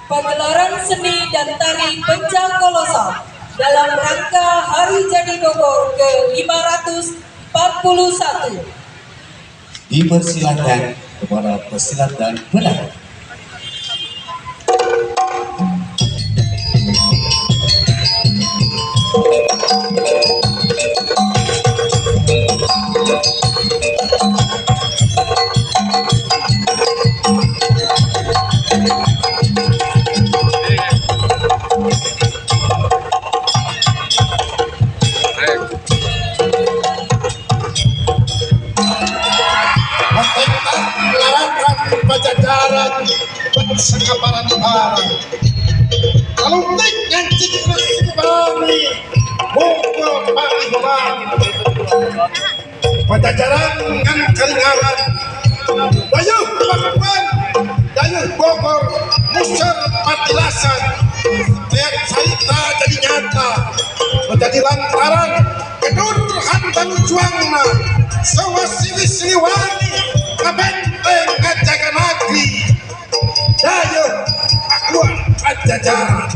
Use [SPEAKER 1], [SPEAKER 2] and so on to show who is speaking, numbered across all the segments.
[SPEAKER 1] pagelaran seni dan tari pencak kolosal dalam rangka Hari Jadi Bogor ke-541.
[SPEAKER 2] Dipersilakan kepada pesilat dan penari.
[SPEAKER 3] Pajajaran sekabaran barang kalau dengan cikgu bani buku bani Pajajaran dengan Kalingaran dayuh Pakuan dayuh Bogor Musar Patilasan lihat cerita jadi nyata menjadi lantaran kedurhan dan juangna sewasili siliwani kabenteng kajaga negeri dayuh Pakuan Pajajaran.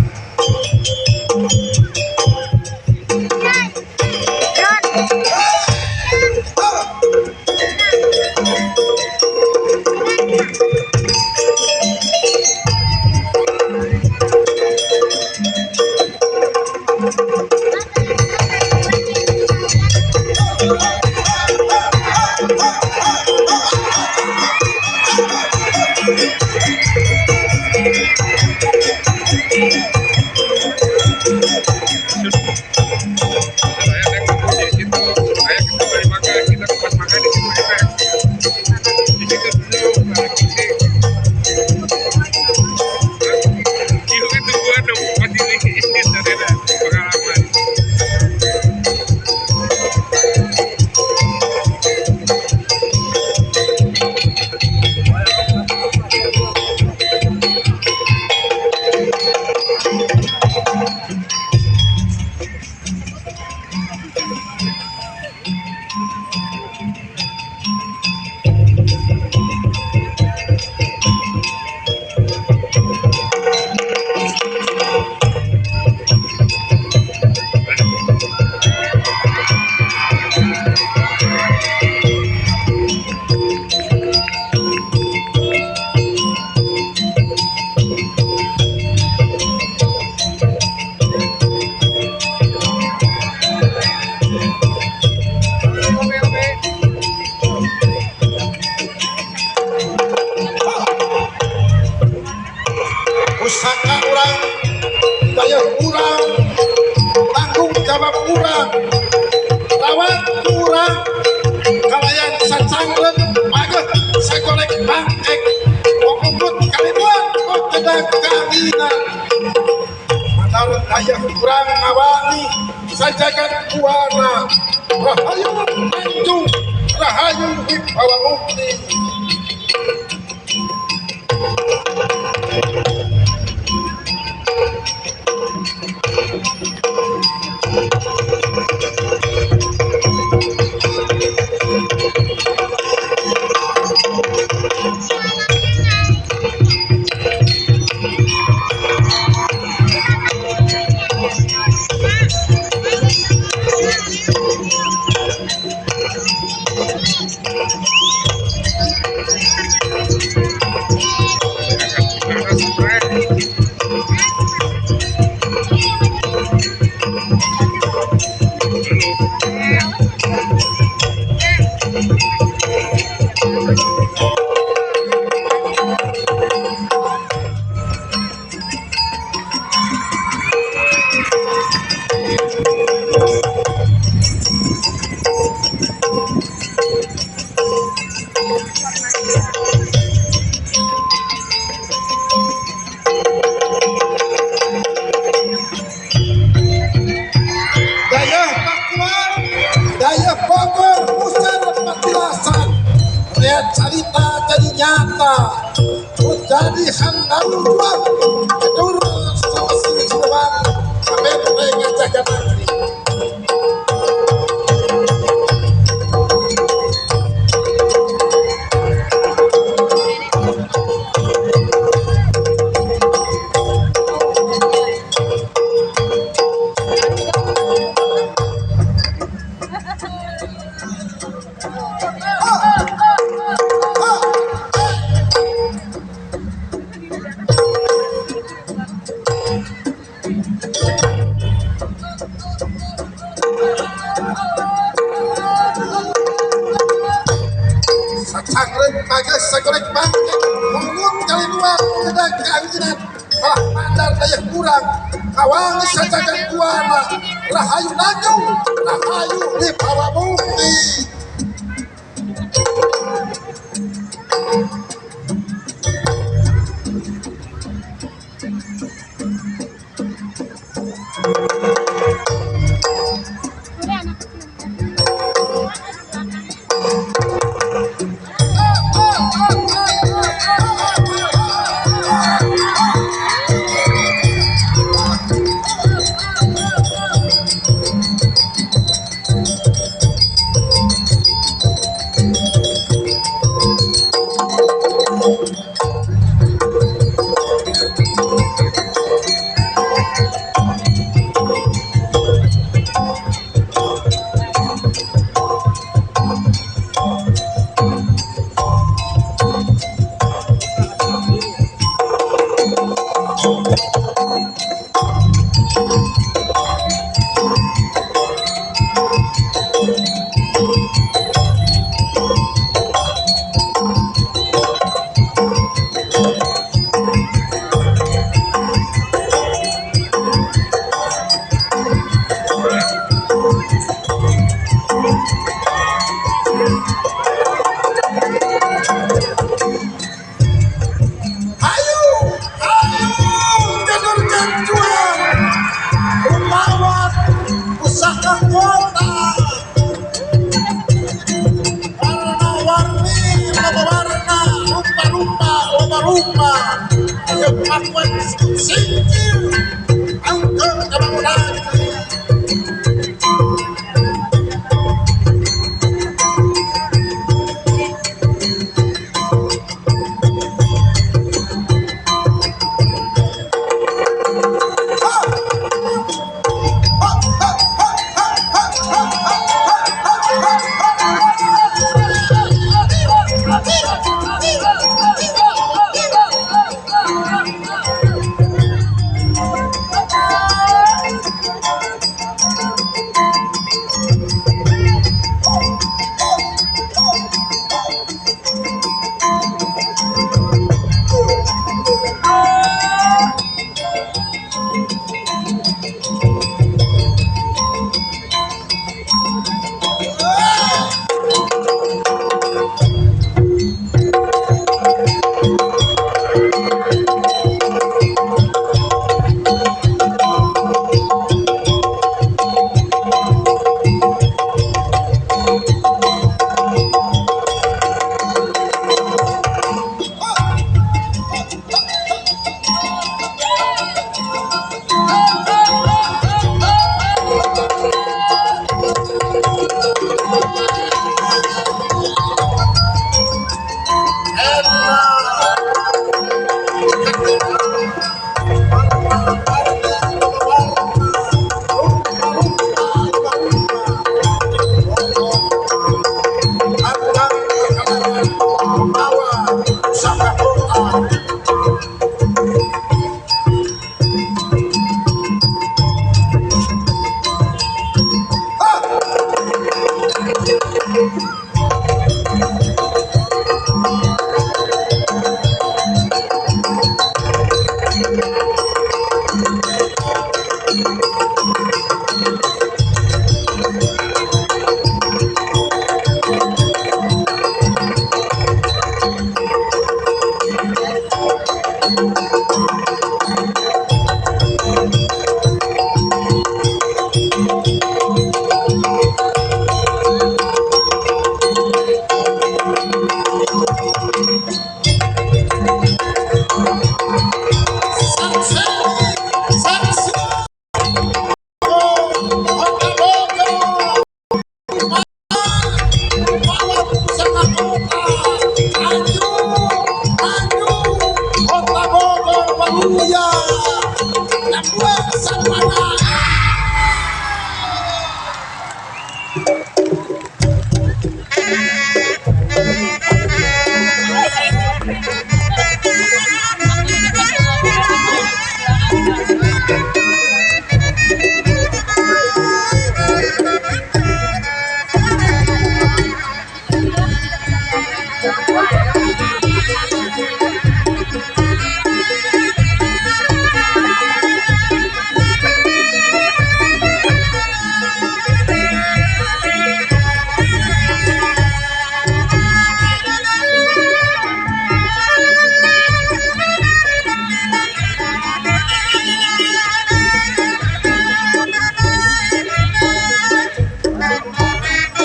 [SPEAKER 3] Pusaka urang, daya urang, tanggung jawab urang, rawat urang, kalayan sacanglet, pageh sagolek bangkek, pokokut kalimuan, kok kedang kawinan. Padahal daya urang ngawani, sajagat buana, rahayu Tanjung, rahayu Wibawa Mukti. Cerita jadi nyata jadi handal dua kedua sama sini suruhan sampai dengan jaga negeri. minat kalah mandar daya kurang kawangi sajagan buana rahayu nanyu rahayu di bawah bukti.